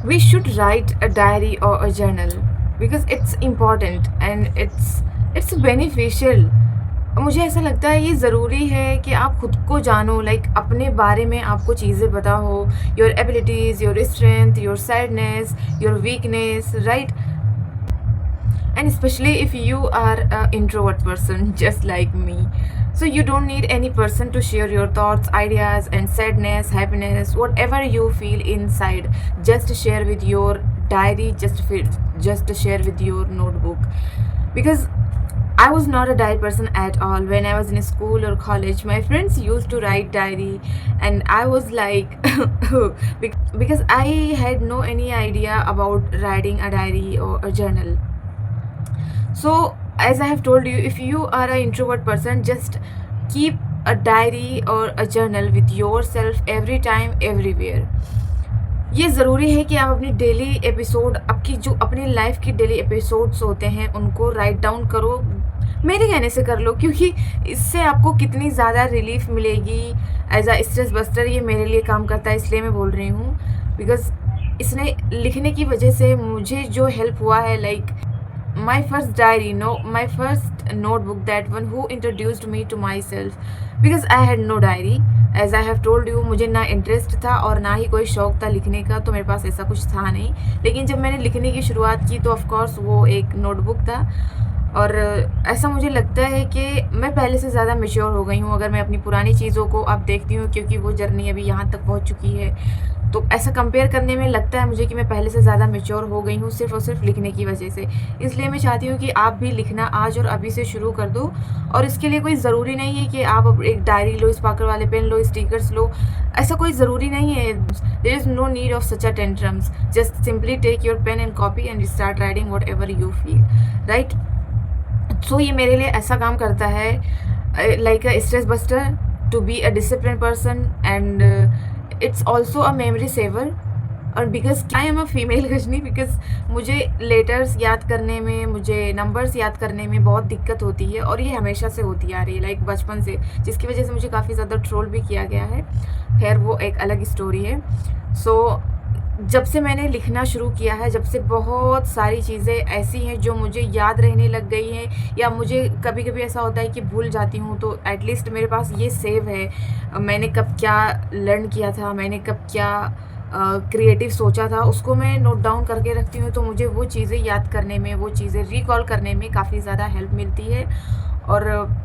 We should write a diary or a journal because it's important and it's beneficial. मुझे ऐसा लगता है ये ज़रूरी है कि आप खुद को जानो, लाइक अपने बारे में आपको चीज़ें पता हो, your abilities, your strength, your sadness, your weakness, right? And especially if you are an introvert person just like me, so you don't need any person to share your thoughts, ideas and sadness, happiness, whatever you feel inside. Just share with your diary, just share with your notebook. Because I was not a diary person at all. When I was in school or college, my friends used to write diary and I was like because I had no any idea about writing a diary or a journal. So, as I have told you, if you are an introvert person, just keep a diary or a journal with yourself every time, everywhere. ये ज़रूरी है कि आप अपनी daily episode, आपकी जो अपनी life की डेली एपिसोड्स होते हैं उनको राइट डाउन करो। मेरे कहने से कर लो, क्योंकि इससे आपको कितनी ज़्यादा रिलीफ मिलेगी। एज अ स्ट्रेस बस्टर ये मेरे लिए काम करता है, इसलिए मैं बोल रही हूँ। बिकॉज इसने लिखने की वजह से मुझे जो हेल्प हुआ है, like my first diary, no, my first notebook, that one who introduced me to myself, because I had no diary. As I have told you, मुझे ना इंटरेस्ट था और ना ही कोई शौक़ था लिखने का, तो मेरे पास ऐसा कुछ था नहीं। लेकिन जब मैंने लिखने की शुरुआत की तो ऑफ कोर्स वो एक नोटबुक था। और ऐसा मुझे लगता है कि मैं पहले से ज़्यादा मैच्योर हो गई हूँ अगर मैं अपनी पुरानी चीज़ों को अब देखती हूँ, क्योंकि वो जर्नी अभी यहाँ तक पहुँच चुकी है। तो ऐसा कंपेयर करने में लगता है मुझे कि मैं पहले से ज़्यादा मैच्योर हो गई हूँ, सिर्फ़ और सिर्फ लिखने की वजह से। इसलिए मैं चाहती हूँ कि आप भी लिखना आज और अभी से शुरू कर दो। और इसके लिए कोई ज़रूरी नहीं है कि आप अब एक डायरी लो, स्पार्कल वाले पेन लो, स्टिकर्स लो, ऐसा कोई ज़रूरी नहीं है। There is no need of such a tantrums. Just simply take your pen and copy and start writing whatever you feel, right? So ये मेरे लिए ऐसा काम करता है, like a stress buster, to be a discipline person, and it's also a memory saver. और because I am a female Ghazni, because मुझे letters याद करने में, मुझे नंबर्स याद करने में बहुत दिक्कत होती है, और ये हमेशा से होती आ रही है, लाइक बचपन से, जिसकी वजह से मुझे काफ़ी ज़्यादा ट्रोल भी किया गया है। खैर वो एक अलग स्टोरी है। सो जब से मैंने लिखना शुरू किया है, जब से बहुत सारी चीज़ें ऐसी हैं जो मुझे याद रहने लग गई हैं, या मुझे कभी कभी ऐसा होता है कि भूल जाती हूँ, तो एटलीस्ट मेरे पास ये सेव है, मैंने कब क्या लर्न किया था, मैंने कब क्या क्रिएटिव सोचा था, उसको मैं नोट डाउन करके रखती हूँ। तो मुझे वो चीज़ें याद करने में, वो चीज़ें रिकॉल करने में काफ़ी ज़्यादा हेल्प मिलती है। और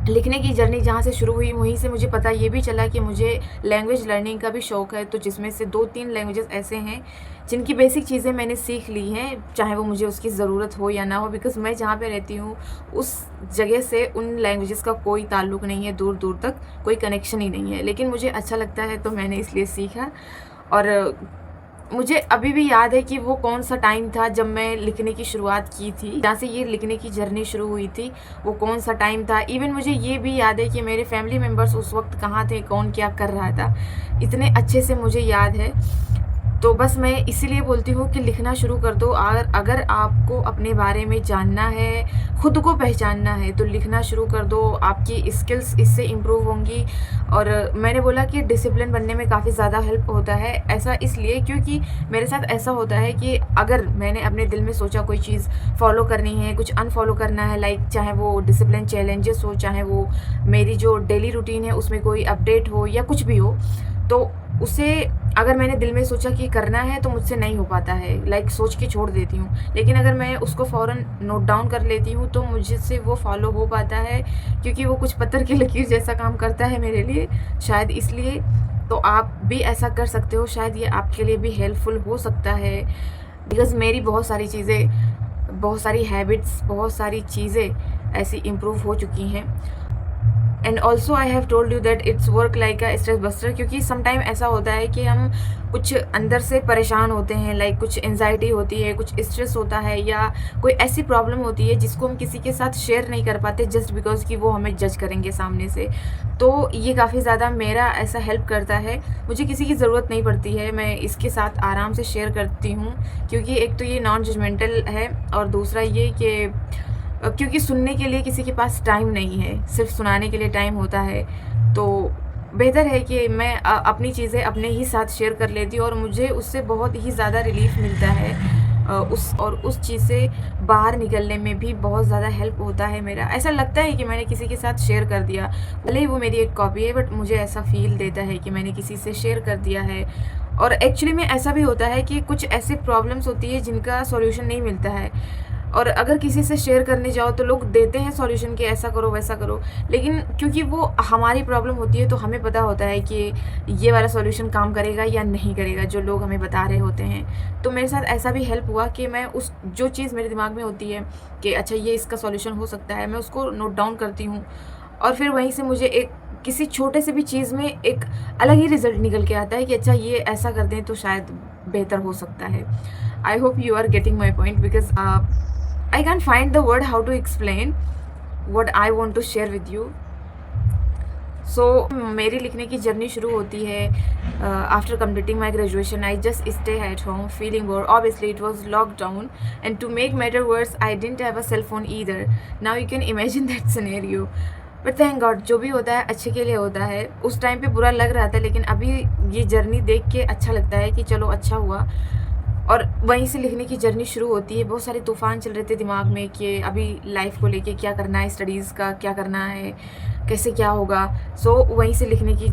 लिखने की जर्नी जहाँ से शुरू हुई, वहीं से मुझे पता ये भी चला कि मुझे लैंग्वेज लर्निंग का भी शौक़ है। तो जिसमें से 2-3 लैंग्वेजेस ऐसे हैं जिनकी बेसिक चीज़ें मैंने सीख ली हैं, चाहे वो मुझे उसकी ज़रूरत हो या ना हो, बिकॉज़ मैं जहाँ पे रहती हूँ उस जगह से उन लैंग्वेजेस का कोई ताल्लुक़ नहीं है, दूर दूर तक कोई कनेक्शन ही नहीं है। लेकिन मुझे अच्छा लगता है तो मैंने इसलिए सीखा। और मुझे अभी भी याद है कि वो कौन सा टाइम था जब मैं लिखने की शुरुआत की थी, जहाँ से ये लिखने की जर्नी शुरू हुई थी, वो कौन सा टाइम था। इवन मुझे ये भी याद है कि मेरे फैमिली मेम्बर्स उस वक्त कहाँ थे, कौन क्या कर रहा था, इतने अच्छे से मुझे याद है। तो बस मैं इसीलिए बोलती हूँ कि लिखना शुरू कर दो। अगर आपको अपने बारे में जानना है, खुद को पहचानना है, तो लिखना शुरू कर दो। आपकी स्किल्स इससे इम्प्रूव होंगी। और मैंने बोला कि डिसिप्लिन बनने में काफ़ी ज़्यादा हेल्प होता है। ऐसा इसलिए क्योंकि मेरे साथ ऐसा होता है कि अगर मैंने अपने दिल में सोचा कोई चीज़ फॉलो करनी है, कुछ अनफॉलो करना है, लाइक चाहे वो डिसिप्लिन चैलेंजेस हो, चाहे वो मेरी जो डेली रूटीन है उसमें कोई अपडेट हो या कुछ भी हो, तो उसे अगर मैंने दिल में सोचा कि करना है तो मुझसे नहीं हो पाता है, लाइक सोच के छोड़ देती हूँ। लेकिन अगर मैं उसको फ़ौरन नोट डाउन कर लेती हूँ तो मुझसे वो फॉलो हो पाता है, क्योंकि वो कुछ पत्थर की लकीर जैसा काम करता है मेरे लिए, शायद इसलिए। तो आप भी ऐसा कर सकते हो, शायद ये आपके लिए भी हेल्पफुल हो सकता है। बिकॉज़ मेरी बहुत सारी चीज़ें, बहुत सारी हैबिट्स, बहुत सारी चीज़ें ऐसी इम्प्रूव हो चुकी हैं। And also I have told you that it's work like a stress buster, क्योंकि समटाइम ऐसा होता है कि हम कुछ अंदर से परेशान होते हैं, लाइक कुछ एंजाइटी होती है, कुछ स्ट्रेस होता है, या कोई ऐसी प्रॉब्लम होती है जिसको हम किसी के साथ शेयर नहीं कर पाते जस्ट बिकॉज कि वो हमें जज करेंगे सामने से। तो ये काफ़ी ज़्यादा मेरा ऐसा हेल्प करता है, मुझे किसी की ज़रूरत नहीं पड़ती है, मैं इसके साथ आराम से शेयर करती हूँ। क्योंकि एक तो ये नॉन जजमेंटल है, और दूसरा ये कि क्योंकि सुनने के लिए किसी के पास टाइम नहीं है, सिर्फ सुनाने के लिए टाइम होता है। तो बेहतर है कि मैं अपनी चीज़ें अपने ही साथ शेयर कर लेती हूँ और मुझे उससे बहुत ही ज़्यादा रिलीफ़ मिलता है। उस चीज़ से बाहर निकलने में भी बहुत ज़्यादा हेल्प होता है मेरा। ऐसा लगता है कि मैंने किसी के साथ शेयर कर दिया, भले ही वो मेरी एक कॉपी है, बट मुझे ऐसा फ़ील देता है कि मैंने किसी से शेयर कर दिया है। और एक्चुअली में ऐसा भी होता है कि कुछ ऐसे प्रॉब्लम्स होती है जिनका सॉल्यूशन नहीं मिलता है, और अगर किसी से शेयर करने जाओ तो लोग देते हैं सॉल्यूशन कि ऐसा करो वैसा करो, लेकिन क्योंकि वो हमारी प्रॉब्लम होती है तो हमें पता होता है कि ये वाला सॉल्यूशन काम करेगा या नहीं करेगा, जो लोग हमें बता रहे होते हैं। तो मेरे साथ ऐसा भी हेल्प हुआ कि मैं उस जो चीज़ मेरे दिमाग में होती है कि अच्छा ये इसका सॉल्यूशन हो सकता है, मैं उसको नोट डाउन करती हूँ, और फिर वहीं से मुझे एक किसी छोटे से भी चीज़ में एक अलग ही रिजल्ट निकल के आता है कि अच्छा ये ऐसा कर दें तो शायद बेहतर हो सकता है। I hope you are getting my point, because I can't find the word how to explain what I want to share with you. So मेरी लिखने की जर्नी शुरू होती है after completing my graduation. I just stay at home feeling bored. Obviously it was lockdown, and to make matter worse I didn't have a cell phone either. Now you can imagine that scenario. But thank God, जो भी होता है अच्छे के लिए होता है। उस टाइम पे बुरा लग रहा था, लेकिन अभी ये जर्नी देख के अच्छा लगता है कि चलो अच्छा हुआ। और वहीं से लिखने की जर्नी शुरू होती है। बहुत सारे तूफ़ान चल रहे थे दिमाग में कि अभी लाइफ़ को लेके क्या करना है, स्टडीज़ का क्या करना है, कैसे क्या होगा। सो वहीं से लिखने की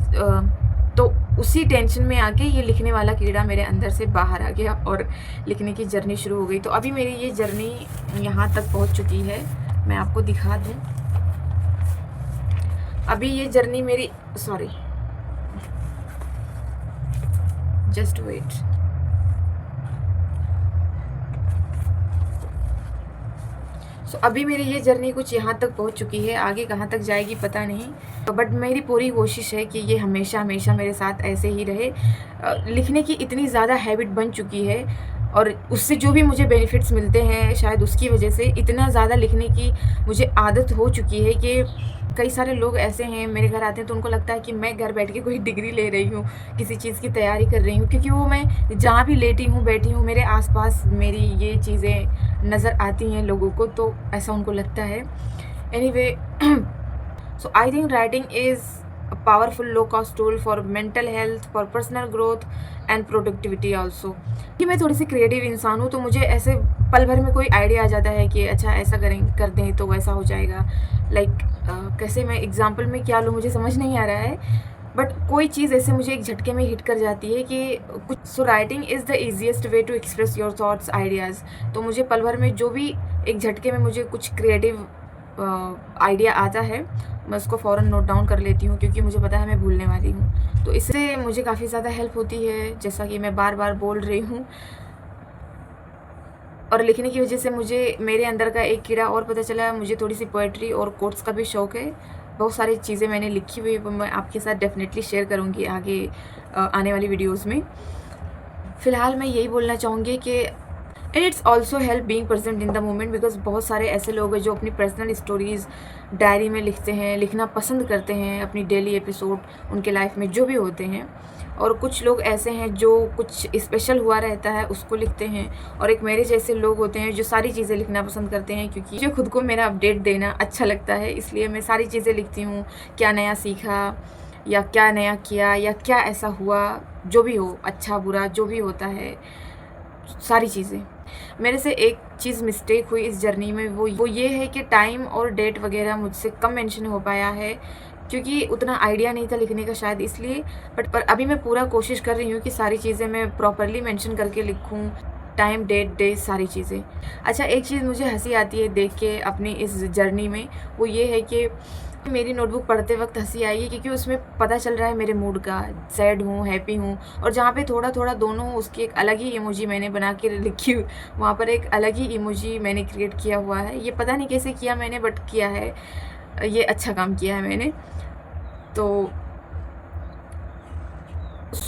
तो उसी टेंशन में आके ये लिखने वाला कीड़ा मेरे अंदर से बाहर आ गया और लिखने की जर्नी शुरू हो गई। तो अभी मेरी ये जर्नी यहाँ तक पहुँच चुकी है। मैं आपको दिखा दूँ, अभी ये जर्नी मेरी, सॉरी जस्ट वेट। अभी मेरी ये जर्नी कुछ यहाँ तक पहुँच चुकी है, आगे कहाँ तक जाएगी पता नहीं, बट मेरी पूरी कोशिश है कि ये हमेशा हमेशा मेरे साथ ऐसे ही रहे। लिखने की इतनी ज़्यादा हैबिट बन चुकी है, और उससे जो भी मुझे बेनिफिट्स मिलते हैं शायद उसकी वजह से इतना ज़्यादा लिखने की मुझे आदत हो चुकी है कि कई सारे लोग ऐसे हैं मेरे घर आते हैं तो उनको लगता है कि मैं घर बैठ के कोई डिग्री ले रही हूँ, किसी चीज़ की तैयारी कर रही हूँ, क्योंकि वो मैं जहाँ भी लेटी हूँ बैठी हूँ मेरे आसपास मेरी ये चीज़ें नज़र आती हैं लोगों को, तो ऐसा उनको लगता है। Anyway, so I think writing is a powerful low cost tool for mental health, for personal growth and productivity also. कि मैं थोड़ी सी क्रिएटिव इंसान हूँ, तो मुझे ऐसे पल भर में कोई आइडिया आ जाता है कि अच्छा ऐसा कर दें तो वैसा हो जाएगा। लाइक कैसे मैं एग्जांपल में क्या लूँ मुझे समझ नहीं आ रहा है, बट कोई चीज़ ऐसे मुझे एक झटके में हिट कर जाती है कि कुछ। So writing is the easiest way to express your thoughts ideas. तो मुझे पल भर में जो भी एक झटके में मुझे कुछ क्रिएटिव आइडिया आता है, मैं उसको फ़ौरन नोट डाउन कर लेती हूँ, क्योंकि मुझे पता है मैं भूलने वाली हूँ। तो इससे मुझे काफ़ी ज़्यादा हेल्प होती है, जैसा कि मैं बार बार बोल रही हूँ। और लिखने की वजह से मुझे मेरे अंदर का एक कीड़ा और पता चला। मुझे थोड़ी सी पोएट्री और कोट्स का भी शौक़ है। बहुत सारी चीज़ें मैंने लिखी हुई है, वो मैं आपके साथ डेफिनेटली शेयर करूँगी आगे आने वाली वीडियोज़ में। फ़िलहाल मैं यही बोलना चाहूँगी कि and it's also help being present in the moment, because बहुत सारे ऐसे लोग हैं जो अपनी पर्सनल स्टोरीज़ डायरी में लिखते हैं, लिखना पसंद करते हैं, अपनी डेली एपिसोड उनके लाइफ में जो भी होते हैं। और कुछ लोग ऐसे हैं जो कुछ स्पेशल हुआ रहता है उसको लिखते हैं, और एक मेरे जैसे लोग होते हैं जो सारी चीज़ें लिखना पसंद करते हैं, क्योंकि जो खुद को मेरा अपडेट देना अच्छा लगता है, इसलिए मैं सारी चीज़ें लिखती हूँ। क्या नया सीखा या क्या नया किया या क्या ऐसा हुआ, जो भी हो, अच्छा बुरा जो भी होता है, सारी चीज़ें। मेरे से एक चीज़ मिस्टेक हुई इस जर्नी में, वो ये है कि टाइम और डेट वगैरह मुझसे कम मेंशन हो पाया है, क्योंकि उतना आइडिया नहीं था लिखने का शायद इसलिए। बट पर अभी मैं पूरा कोशिश कर रही हूँ कि सारी चीज़ें मैं प्रॉपरली मेंशन करके लिखूँ, टाइम डेट सारी चीज़ें। अच्छा, एक चीज़ मुझे हंसी आती है देख के अपनी इस जर्नी में, वो ये है कि मेरी नोटबुक पढ़ते वक्त हंसी आई है, क्योंकि उसमें पता चल रहा है मेरे मूड का, सैड हूँ, हैप्पी हूँ, और जहाँ पे थोड़ा थोड़ा दोनों उसकी एक अलग ही इमोजी मैंने बना के लिखी, वहाँ पर एक अलग ही इमोजी मैंने क्रिएट किया हुआ है। ये पता नहीं कैसे किया मैंने, बट किया है, ये अच्छा काम किया है मैंने। तो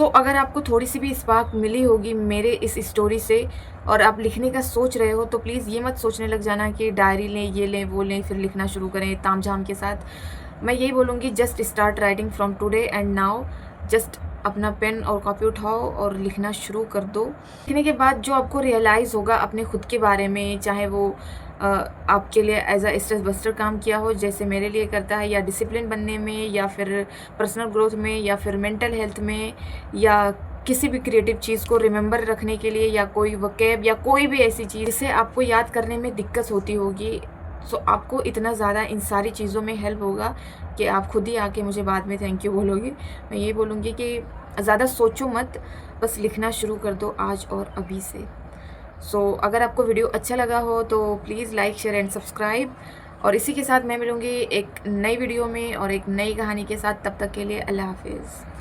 अगर आपको थोड़ी सी भी स्पार्क मिली होगी मेरे इस स्टोरी से और आप लिखने का सोच रहे हो, तो प्लीज़ ये मत सोचने लग जाना कि डायरी लें, ये लें, वो लें, फिर लिखना शुरू करें तामझाम के साथ। मैं यही बोलूँगी, just start writing from today and now. Just अपना पेन और कॉपी उठाओ और लिखना शुरू कर दो। लिखने के बाद जो आपको रियलाइज़ होगा अपने खुद के बारे में, चाहे वो आपके लिए एज अ स्ट्रेस बस्टर काम किया हो, जैसे मेरे लिए करता है, या डिसिप्लिन बनने में, या फिर पर्सनल ग्रोथ में, या फिर मेंटल हेल्थ में, या किसी भी क्रिएटिव चीज़ को रिमेंबर रखने के लिए, या कोई वोकैब या कोई भी ऐसी चीज़ जिसे आपको याद करने में दिक्कत होती होगी, सो आपको इतना ज़्यादा इन सारी चीज़ों में हेल्प होगा कि आप खुद ही आके मुझे बाद में थैंक यू बोलोगे। मैं ये बोलूँगी कि ज़्यादा सोचो मत, बस लिखना शुरू कर दो आज और अभी से। सो अगर आपको वीडियो अच्छा लगा हो तो please like, share and subscribe. और इसी के साथ मैं मिलूँगी एक नई वीडियो में और एक नई कहानी के साथ। तब तक के लिए अल्लाह हाफिज़।